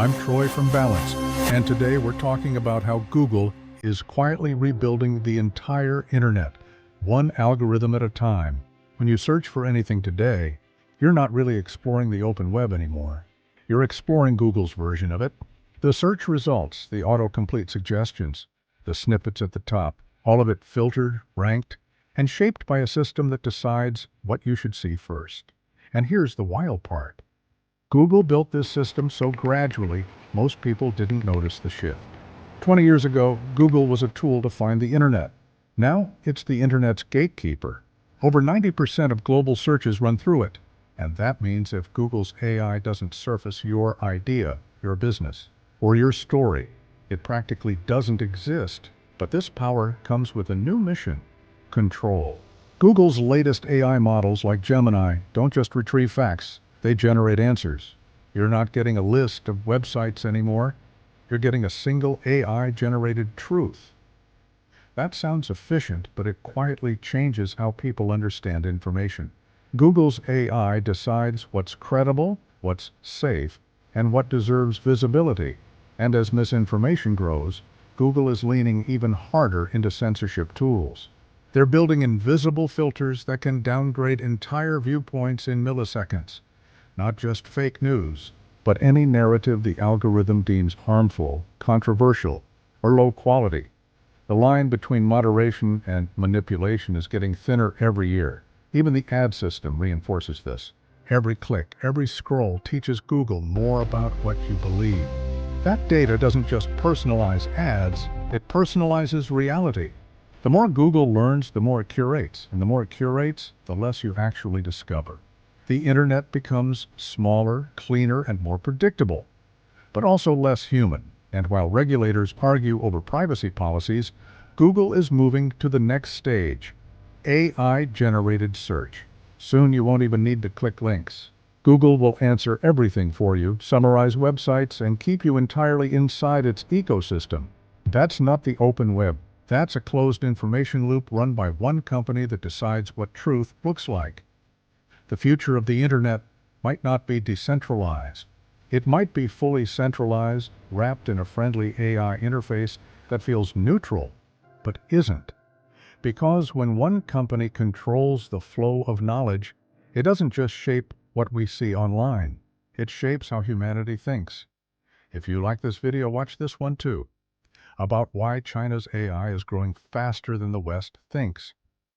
I'm Troy from Balance, and today we're talking about how Google is quietly rebuilding the entire internet, one algorithm at a time. When you search for anything today, you're not really exploring the open web anymore. You're exploring Google's version of it. The search results, the autocomplete suggestions, the snippets at the top, all of it filtered, ranked, and shaped by a system that decides what you should see first. And here's the wild part. Google built this system so gradually, most people didn't notice the shift. 20 years ago, Google was a tool to find the internet. Now, it's the internet's gatekeeper. Over 90% of global searches run through it. And that means if Google's AI doesn't surface your idea, your business, or your story, it practically doesn't exist. But this power comes with a new mission: control. Google's latest AI models like Gemini don't just retrieve facts, they generate answers. You're not getting a list of websites anymore. You're getting a single AI-generated truth. That sounds efficient, but it quietly changes how people understand information. Google's AI decides what's credible, what's safe, and what deserves visibility. And as misinformation grows, Google is leaning even harder into censorship tools. They're building invisible filters that can downgrade entire viewpoints in milliseconds. Not just fake news, but any narrative the algorithm deems harmful, controversial, or low quality. The line between moderation and manipulation is getting thinner every year. Even the ad system reinforces this. Every click, every scroll teaches Google more about what you believe. That data doesn't just personalize ads, it personalizes reality. The more Google learns, the more it curates, and the more it curates, the less you actually discover. The internet becomes smaller, cleaner, and more predictable, but also less human. And while regulators argue over privacy policies, Google is moving to the next stage: AI-generated search. Soon you won't even need to click links. Google will answer everything for you, summarize websites, and keep you entirely inside its ecosystem. That's not the open web. That's a closed information loop run by one company that decides what truth looks like. The future of the internet might not be decentralized. It might be fully centralized, wrapped in a friendly AI interface that feels neutral, but isn't. Because when one company controls the flow of knowledge, it doesn't just shape what we see online. It shapes how humanity thinks. If you like this video, watch this one too, about why China's AI is growing faster than the West thinks.